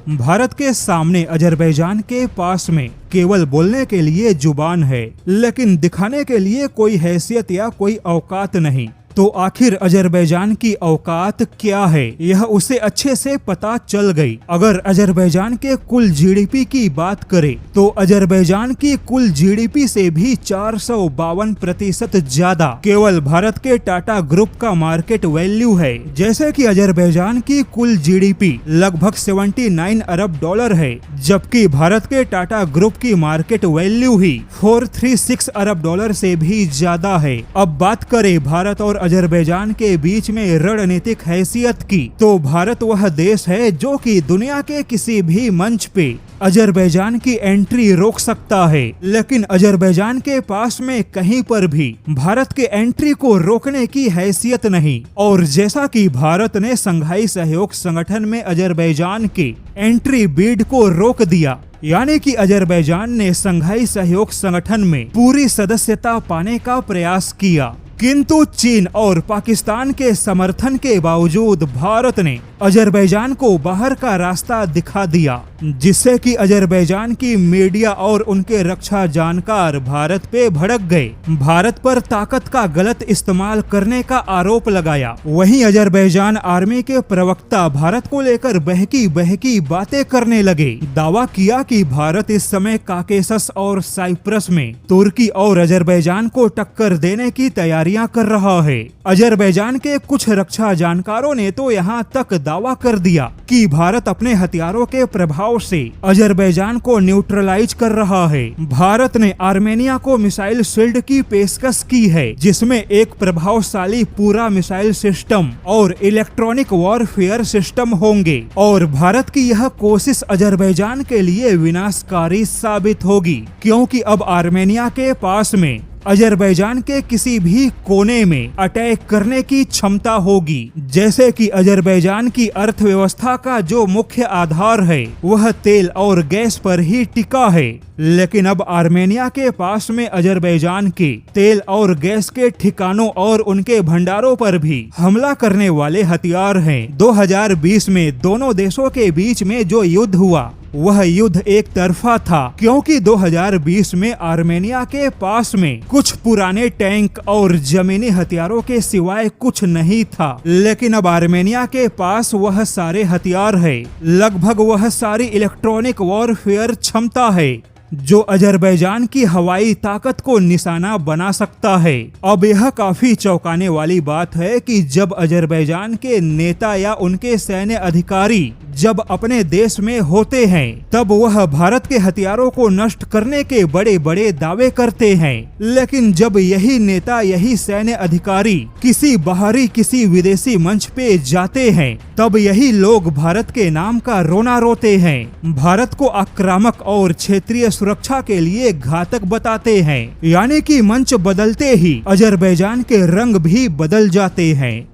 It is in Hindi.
भारत के सामने अजरबैजान के पास में केवल बोलने के लिए जुबान है, लेकिन दिखाने के लिए कोई हैसियत या कोई औकात नहीं। तो आखिर अजरबैजान की औकात क्या है, यह उसे अच्छे से पता चल गई। अगर अजरबैजान के कुल जीडीपी की बात करें तो अजरबैजान की कुल जीडीपी से भी 452% ज्यादा केवल भारत के टाटा ग्रुप का मार्केट वैल्यू है। जैसे कि अजरबैजान की कुल जीडीपी लगभग 79 अरब डॉलर है, जबकि भारत के टाटा ग्रुप की मार्केट वैल्यू ही 436 अरब डॉलर से भी ज्यादा है। अब बात करें भारत और अजरबैजान के बीच में रणनीतिक हैसियत की, तो भारत वह देश है जो कि दुनिया के किसी भी मंच पे अजरबैजान की एंट्री रोक सकता है, लेकिन अजरबैजान के पास में कहीं पर भी भारत के एंट्री को रोकने की हैसियत नहीं। और जैसा कि भारत ने संघाई सहयोग संगठन में अजरबैजान के एंट्री बिड को रोक दिया, यानी कि अजरबैजान ने संघाई सहयोग संगठन में पूरी सदस्यता पाने का प्रयास किया, किंतु चीन और पाकिस्तान के समर्थन के बावजूद भारत ने अजरबैजान को बाहर का रास्ता दिखा दिया, जिससे कि अजरबैजान की मीडिया और उनके रक्षा जानकार भारत पे भड़क गए, भारत पर ताकत का गलत इस्तेमाल करने का आरोप लगाया। वहीं अजरबैजान आर्मी के प्रवक्ता भारत को लेकर बहकी बहकी बातें करने लगे, दावा किया कि भारत इस समय काकेशस और साइप्रस में तुर्की और अजरबैजान को टक्कर देने की तैयारियां कर रहा है। अजरबैजान के कुछ रक्षा जानकारों ने तो यहाँ तक दावा कर दिया कि भारत अपने हथियारों के प्रभाव से अजरबैजान को न्यूट्रलाइज कर रहा है। भारत ने आर्मेनिया को मिसाइल शील्ड की पेशकश की है, जिसमें एक प्रभावशाली पूरा मिसाइल सिस्टम और इलेक्ट्रॉनिक वॉरफेयर सिस्टम होंगे, और भारत की यह कोशिश अजरबैजान के लिए विनाशकारी साबित होगी, क्योंकि अब आर्मेनिया के पास में अजरबैजान के किसी भी कोने में अटैक करने की क्षमता होगी। जैसे कि अजरबैजान की अर्थव्यवस्था का जो मुख्य आधार है वह तेल और गैस पर ही टिका है, लेकिन अब आर्मेनिया के पास में अजरबैजान के तेल और गैस के ठिकानों और उनके भंडारों पर भी हमला करने वाले हथियार हैं। 2020 में दोनों देशों के बीच में जो युद्ध हुआ वह युद्ध एक तरफा था, क्योंकि 2020 में आर्मेनिया के पास में कुछ पुराने टैंक और जमीनी हथियारों के सिवाय कुछ नहीं था, लेकिन अब आर्मेनिया के पास वह सारे हथियार है, लगभग वह सारी इलेक्ट्रॉनिक वॉरफेयर क्षमता है जो अजरबैजान की हवाई ताकत को निशाना बना सकता है। अब यह काफी चौंकाने वाली बात है कि जब अजरबैजान के नेता या उनके सैन्य अधिकारी जब अपने देश में होते हैं तब वह भारत के हथियारों को नष्ट करने के बड़े बड़े दावे करते हैं, लेकिन जब यही नेता यही सैन्य अधिकारी किसी बाहरी किसी विदेशी मंच पे जाते हैं तब यही लोग भारत के नाम का रोना रोते हैं, भारत को आक्रामक और क्षेत्रीय सुरक्षा के लिए घातक बताते हैं। यानी कि मंच बदलते ही अजरबैजान के रंग भी बदल जाते हैं।